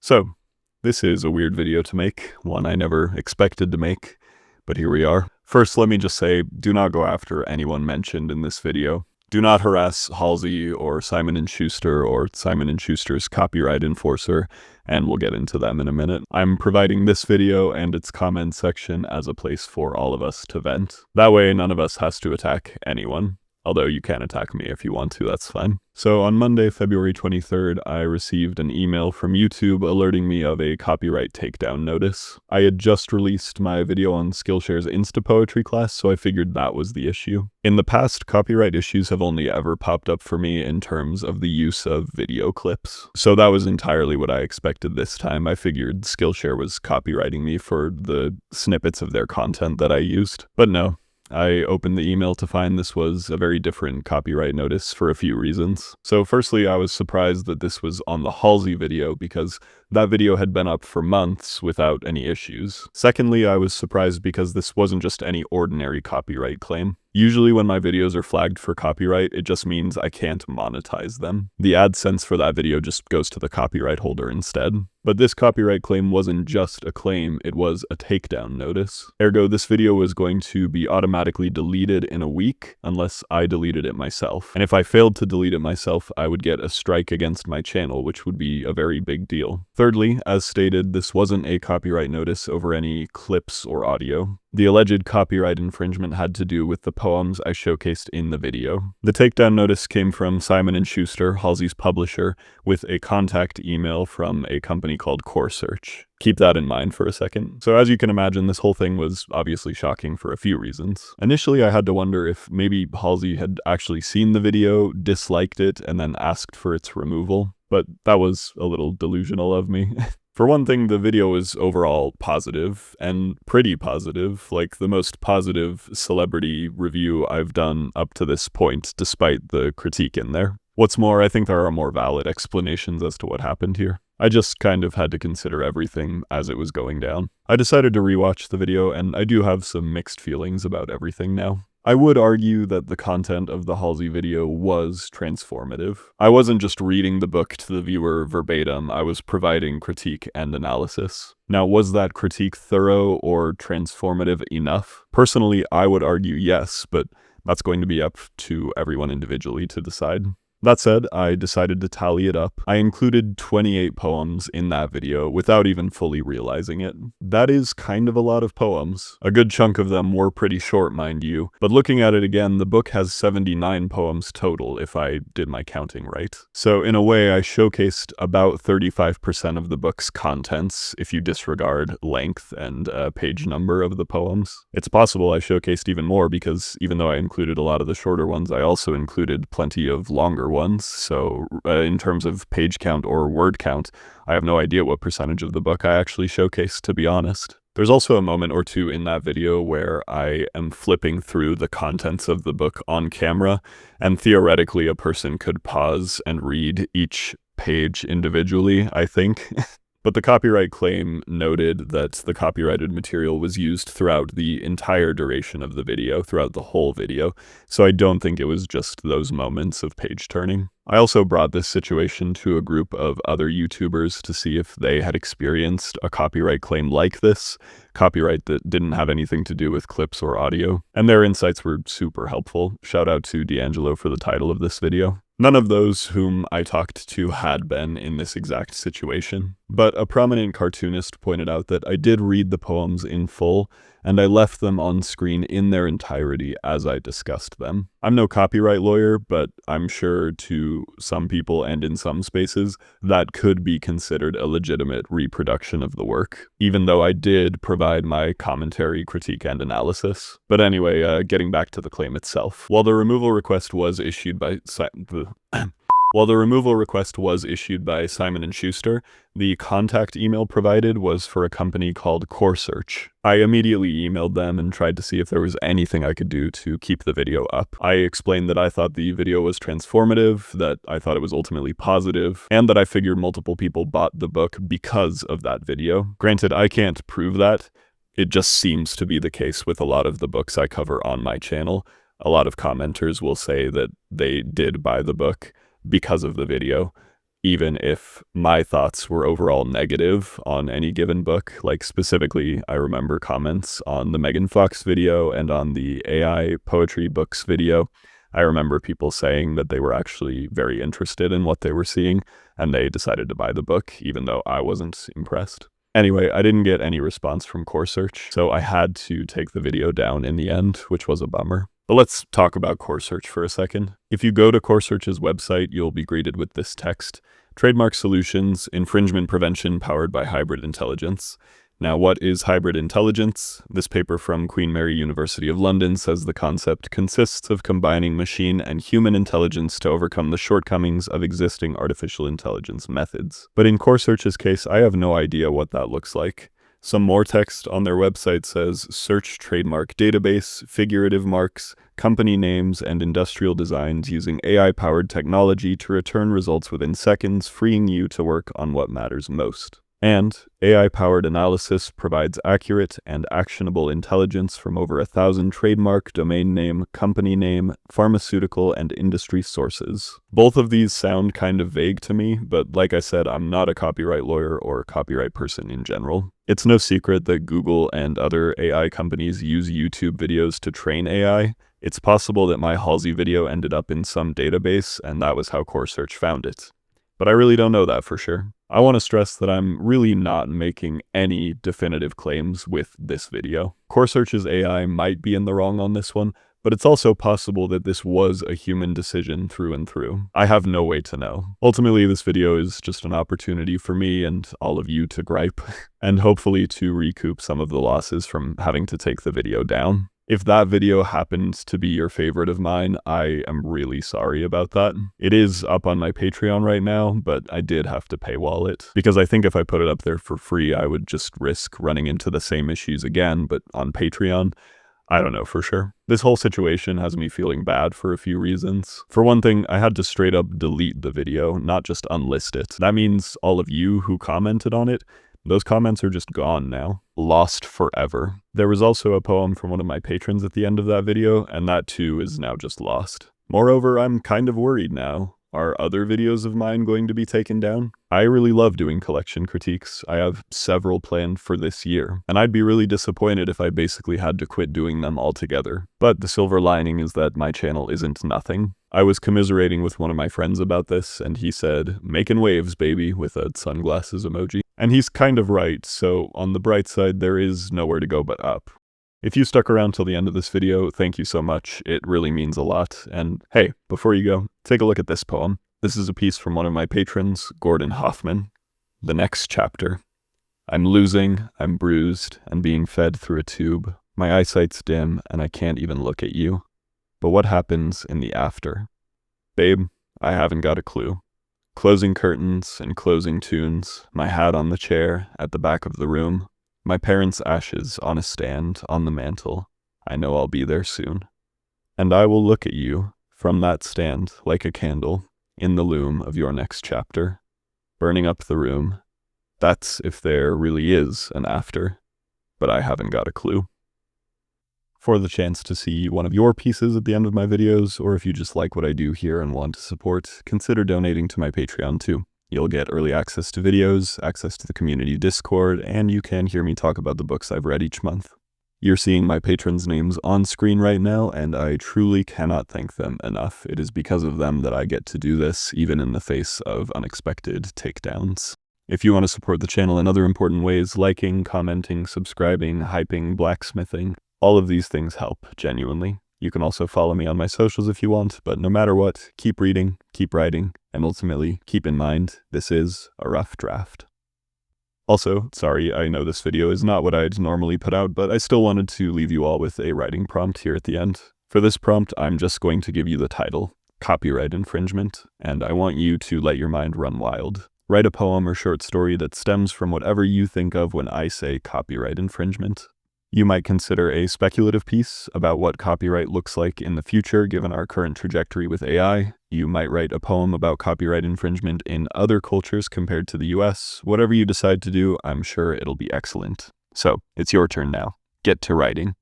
So, this is a weird video to make, one I never expected to make, but here we are. First, let me just say, do not go after anyone mentioned in this video. Do not harass Halsey or Simon & Schuster or Simon & Schuster's copyright enforcer, and we'll get into them in a minute. I'm providing this video and its comment section as a place for all of us to vent. That way, none of us has to attack anyone. Although you can attack me if you want to, that's fine. So on Monday, February 23rd, I received an email from YouTube alerting me of a copyright takedown notice. I had just released my video on Skillshare's Insta Poetry class, so I figured that was the issue. In the past, copyright issues have only ever popped up for me in terms of the use of video clips. So that was entirely what I expected this time. I figured Skillshare was copywriting me for the snippets of their content that I used. But no. I opened the email to find this was a very different copyright notice for a few reasons. So firstly, I was surprised that this was on the Halsey video because that video had been up for months without any issues. Secondly, I was surprised because this wasn't just any ordinary copyright claim. Usually when my videos are flagged for copyright, it just means I can't monetize them. The AdSense for that video just goes to the copyright holder instead. But this copyright claim wasn't just a claim, it was a takedown notice. Ergo, this video was going to be automatically deleted in a week unless I deleted it myself. And if I failed to delete it myself, I would get a strike against my channel, which would be a very big deal. Thirdly, as stated, this wasn't a copyright notice over any clips or audio. The alleged copyright infringement had to do with the poems I showcased in the video. The takedown notice came from Simon & Schuster, Halsey's publisher, with a contact email from a company called CoreSearch. Keep that in mind for a second. So as you can imagine, this whole thing was obviously shocking for a few reasons. Initially, I had to wonder if maybe Halsey had actually seen the video, disliked it, and then asked for its removal. But that was a little delusional of me. For one thing, the video is overall positive, and pretty positive, like the most positive celebrity review I've done up to this point, despite the critique in there. What's more, I think there are more valid explanations as to what happened here. I just kind of had to consider everything as it was going down. I decided to rewatch the video, and I do have some mixed feelings about everything now. I would argue that the content of the Halsey video was transformative. I wasn't just reading the book to the viewer verbatim, I was providing critique and analysis. Now, was that critique thorough or transformative enough? Personally, I would argue yes, but that's going to be up to everyone individually to decide. That said, I decided to tally it up. I included 28 poems in that video without even fully realizing it. That is kind of a lot of poems. A good chunk of them were pretty short, mind you, but looking at it again, the book has 79 poems total if I did my counting right. So in a way, I showcased about 35% of the book's contents if you disregard length and page number of the poems. It's possible I showcased even more because even though I included a lot of the shorter ones, I also included plenty of longer ones, so in terms of page count or word count, I have no idea what percentage of the book I actually showcased, to be honest. There's also a moment or two in that video where I am flipping through the contents of the book on camera, and theoretically a person could pause and read each page individually, I think. But the copyright claim noted that the copyrighted material was used throughout the entire duration of the video, throughout the whole video, so I don't think it was just those moments of page turning. I also brought this situation to a group of other YouTubers to see if they had experienced a copyright claim like this, copyright that didn't have anything to do with clips or audio, and their insights were super helpful. Shout out to D'Angelo for the title of this video. None of those whom I talked to had been in this exact situation, but a prominent cartoonist pointed out that I did read the poems in full, and I left them on screen in their entirety as I discussed them. I'm no copyright lawyer, but I'm sure to some people and in some spaces, that could be considered a legitimate reproduction of the work, even though I did provide my commentary, critique, and analysis. But anyway, getting back to the claim itself. While the removal request was issued by Simon & Schuster, the contact email provided was for a company called CoreSearch. I immediately emailed them and tried to see if there was anything I could do to keep the video up. I explained that I thought the video was transformative, that I thought it was ultimately positive, and that I figured multiple people bought the book because of that video. Granted, I can't prove that. It just seems to be the case with a lot of the books I cover on my channel. A lot of commenters will say that they did buy the book because of the video. even if my thoughts were overall negative on any given book. Like specifically, I remember comments on the Megan Fox video and on the AI poetry books video. I remember people saying that they were actually very interested in what they were seeing, and they decided to buy the book, even though I wasn't impressed. Anyway, I didn't get any response from Core Search, so I had to take the video down in the end, which was a bummer. But let's talk about Core Search for a second. If you go to Core Search's website, you'll be greeted with this text: Trademark Solutions, Infringement Prevention Powered by Hybrid Intelligence. Now, what is hybrid intelligence? This paper from Queen Mary University of London says the concept consists of combining machine and human intelligence to overcome the shortcomings of existing artificial intelligence methods. But in Core Search's case, I have no idea what that looks like. Some more text on their website says search trademark database, figurative marks, company names, and industrial designs using AI-powered technology to return results within seconds, freeing you to work on what matters most. And AI-powered analysis provides accurate and actionable intelligence from over 1,000 trademark, domain name, company name, pharmaceutical, and industry sources. Both of these sound kind of vague to me, but like I said, I'm not a copyright lawyer or a copyright person in general. It's no secret that Google and other AI companies use YouTube videos to train AI. It's possible that my Halsey video ended up in some database, and that was how Core Search found it. But I really don't know that for sure. I want to stress that I'm really not making any definitive claims with this video. Core Search's AI might be in the wrong on this one, but it's also possible that this was a human decision through and through. I have no way to know. Ultimately, this video is just an opportunity for me and all of you to gripe, and hopefully to recoup some of the losses from having to take the video down. If that video happened to be your favorite of mine, I am really sorry about that. It is up on my Patreon right now, but I did have to paywall it, because I think if I put it up there for free, I would just risk running into the same issues again, but on Patreon, I don't know for sure. This whole situation has me feeling bad for a few reasons. For one thing, I had to straight up delete the video, not just unlist it. That means all of you who commented on it, those comments are just gone now. Lost forever. There was also a poem from one of my patrons at the end of that video, and that too is now just lost. Moreover, I'm kind of worried now. Are other videos of mine going to be taken down? I really love doing collection critiques. I have several planned for this year, and I'd be really disappointed if I basically had to quit doing them altogether. But the silver lining is that my channel isn't nothing. I was commiserating with one of my friends about this, and he said, "Making waves, baby," with a sunglasses emoji. And he's kind of right, so on the bright side, there is nowhere to go but up. If you stuck around till the end of this video, thank you so much. It really means a lot. And hey, before you go, take a look at this poem. This is a piece from one of my patrons, Gordon Hoffman. The next chapter. I'm losing, I'm bruised, and being fed through a tube. My eyesight's dim, and I can't even look at you. But what happens in the after? Babe, I haven't got a clue. Closing curtains and closing tunes, my hat on the chair at the back of the room. My parents' ashes on a stand on the mantel. I know I'll be there soon. And I will look at you from that stand like a candle in the loom of your next chapter, burning up the room. That's if there really is an after, but I haven't got a clue. For the chance to see one of your pieces at the end of my videos, or if you just like what I do here and want to support, consider donating to my Patreon too. You'll get early access to videos, access to the community Discord, and you can hear me talk about the books I've read each month. You're seeing my patrons' names on screen right now, and I truly cannot thank them enough. It is because of them that I get to do this, even in the face of unexpected takedowns. If you want to support the channel in other important ways, liking, commenting, subscribing, hyping, blacksmithing, all of these things help, genuinely. You can also follow me on my socials if you want, but no matter what, keep reading, keep writing, and ultimately, keep in mind, this is a rough draft. Also, sorry, I know this video is not what I'd normally put out, but I still wanted to leave you all with a writing prompt here at the end. For this prompt, I'm just going to give you the title, Copyright Infringement, and I want you to let your mind run wild. Write a poem or short story that stems from whatever you think of when I say copyright infringement. You might consider a speculative piece about what copyright looks like in the future given our current trajectory with AI. You might write a poem about copyright infringement in other cultures compared to the US. Whatever you decide to do, I'm sure it'll be excellent. So, it's your turn now. Get to writing.